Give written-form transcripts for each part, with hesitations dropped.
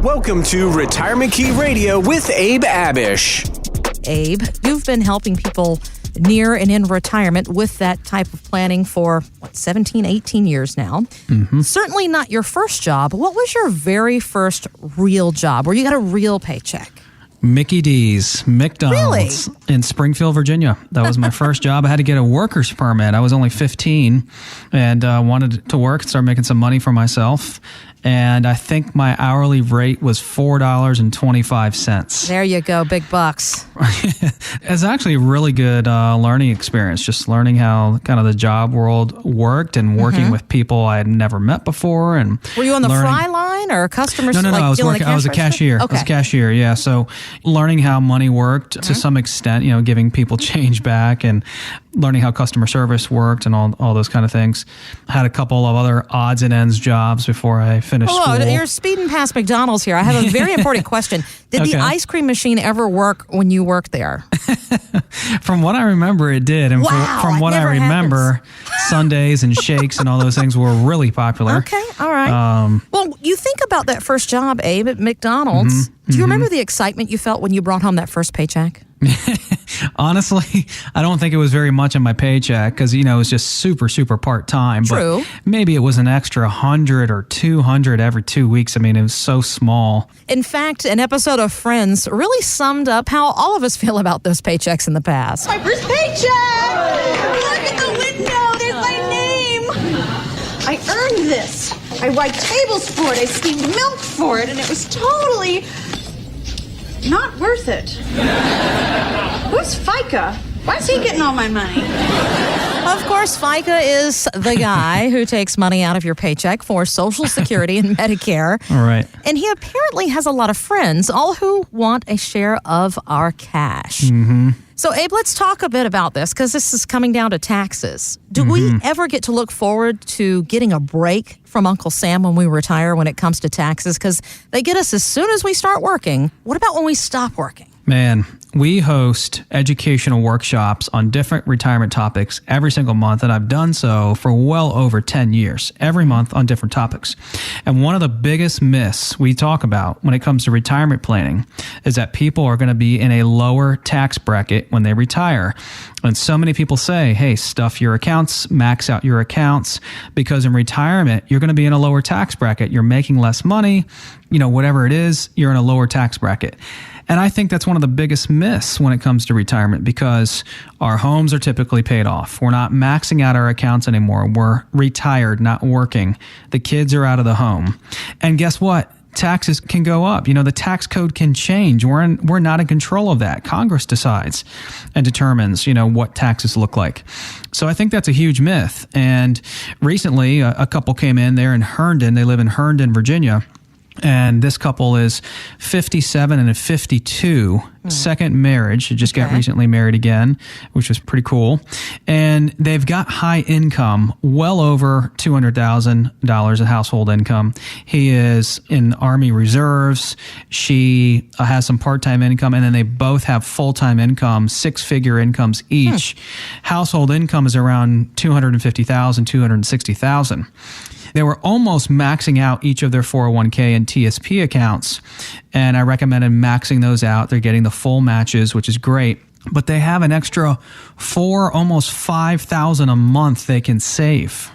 Welcome to Retirement Key Radio with Abe Abish. Abe, you've been helping people near and in retirement with that type of planning for, 17, 18 years now. Mm-hmm. Certainly not your first job. What was your very first real job where you got a real paycheck? Mickey D's, McDonald's in Springfield, Virginia. That was my first job. I had to get a worker's permit. I was only 15 and wanted to work and start making some money for myself. And I think my hourly rate was $4.25. There you go, big bucks. It's actually a really good learning experience, just learning how kind of the job world worked and working with people I had never met before. And were you on the fry line or customer service? No. I was a cashier. Okay. I was a cashier, yeah. So learning how money worked to some extent, giving people change back and learning how customer service worked and all those kind of things. Had a couple of other odds and ends jobs before I finished school. You're speeding past McDonald's here. I have a very important question. Did the ice cream machine ever work when you worked there? From what I remember, it did. And from what I remember, sundaes and shakes and all those things were really popular. Okay, all right. Well, you think about that first job, Abe, at McDonald's. Do you remember the excitement you felt when you brought home that first paycheck? Honestly, I don't think it was very much in my paycheck because, it was just super, super part-time. True. But maybe it was an extra 100 or 200 every 2 weeks. I mean, it was so small. In fact, an episode of Friends really summed up how all of us feel about those paychecks in the past. My first paycheck! Look at the window. There's my name. I earned this. I wiped tables for it. I steamed milk for it. And it was totally not worth it. Who's FICA? Why is he getting all my money? Of course, FICA is the guy who takes money out of your paycheck for Social Security and Medicare. All right. And he apparently has a lot of friends, all who want a share of our cash. Mm-hmm. So, Abe, let's talk a bit about this because this is coming down to taxes. Do we ever get to look forward to getting a break from Uncle Sam when we retire when it comes to taxes? Because they get us as soon as we start working. What about when we stop working? Man, we host educational workshops on different retirement topics every single month, and I've done so for well over 10 years, every month on different topics. And one of the biggest myths we talk about when it comes to retirement planning is that people are going to be in a lower tax bracket when they retire. And so many people say, hey, stuff your accounts, max out your accounts, because in retirement, you're going to be in a lower tax bracket. You're making less money, whatever it is, you're in a lower tax bracket. And I think that's one of the biggest myths when it comes to retirement because our homes are typically paid off. We're not maxing out our accounts anymore. We're retired, not working. The kids are out of the home. And guess what? Taxes can go up. The tax code can change. We're not in control of that. Congress decides and determines, what taxes look like. So I think that's a huge myth. And recently, a couple came in there in Herndon. They live in Herndon, Virginia. And this couple is 57 and 52, second marriage. She just got recently married again, which was pretty cool. And they've got high income, well over $200,000 in household income. He is in Army Reserves. She has some part-time income, and then they both have full-time income, six-figure incomes each. Household income is around $250,000, $260,000. They were almost maxing out each of their 401k and TSP accounts, and I recommended maxing those out. They're getting the full matches, which is great, but they have an extra almost $5,000 a month they can save.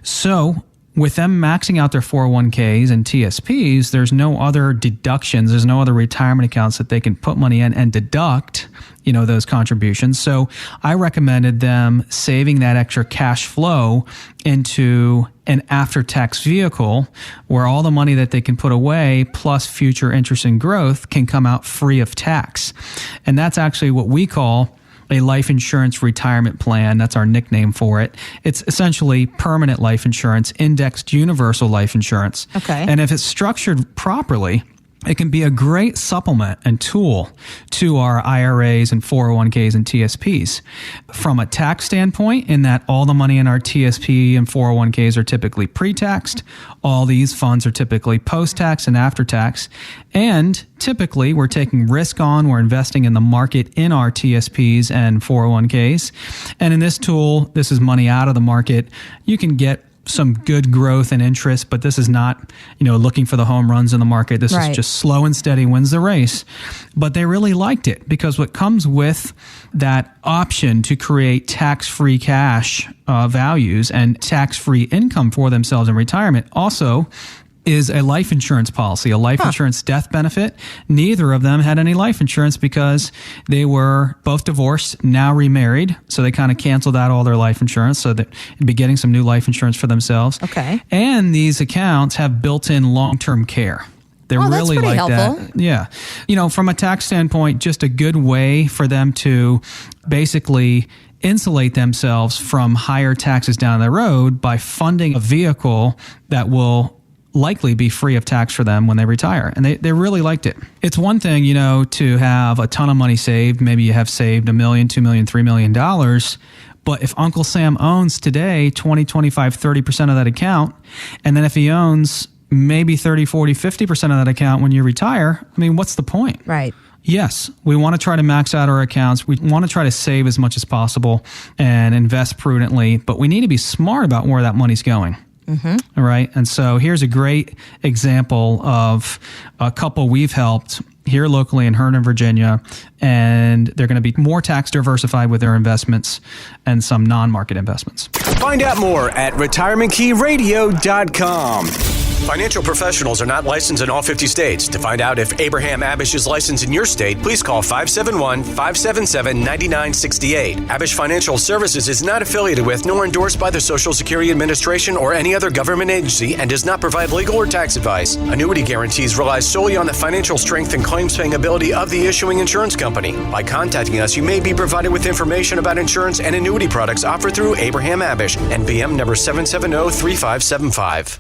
So with them maxing out their 401ks and TSPs, there's no other deductions. There's no other retirement accounts that they can put money in and deduct, those contributions. So I recommended them saving that extra cash flow into an after-tax vehicle where all the money that they can put away plus future interest and growth can come out free of tax. And that's actually what we call a life insurance retirement plan. That's our nickname for it. It's essentially permanent life insurance, indexed universal life insurance. Okay. And if it's structured properly, it can be a great supplement and tool to our IRAs and 401ks and TSPs. From a tax standpoint, in that all the money in our TSP and 401ks are typically pre-taxed, all these funds are typically post-tax and after-tax, and typically we're taking risk on, we're investing in the market in our TSPs and 401ks. And in this tool, this is money out of the market. You can get some good growth and interest, but this is not, looking for the home runs in the market. This is just slow and steady wins the race. But they really liked it because what comes with that option to create tax-free cash values and tax-free income for themselves in retirement also is a life insurance policy, a life insurance death benefit. Neither of them had any life insurance because they were both divorced, now remarried. So they kind of canceled out all their life insurance so that they'd be getting some new life insurance for themselves. Okay. And these accounts have built-in long-term care. They're really like helpful. that. Yeah. From a tax standpoint, just a good way for them to basically insulate themselves from higher taxes down the road by funding a vehicle that will likely be free of tax for them when they retire. And they really liked it. It's one thing, to have a ton of money saved. Maybe you have saved $1 million, $2 million, $3 million. But if Uncle Sam owns today 20, 25, 30% of that account, and then if he owns maybe 30, 40, 50% of that account when you retire, what's the point? Right. Yes, we want to try to max out our accounts. We want to try to save as much as possible and invest prudently, but we need to be smart about where that money's going. Mm-hmm. All right. And so here's a great example of a couple we've helped here locally in Herndon, Virginia, and they're going to be more tax diversified with their investments and some non-market investments. Find out more at retirementkeyradio.com. Financial professionals are not licensed in all 50 states. To find out if Abraham Abish is licensed in your state, please call 571-577-9968. Abish Financial Services is not affiliated with nor endorsed by the Social Security Administration or any other government agency and does not provide legal or tax advice. Annuity guarantees rely solely on the financial strength and claims-paying ability of the issuing insurance company. By contacting us, you may be provided with information about insurance and annuity products offered through Abraham Abish, NPM number 770-3575.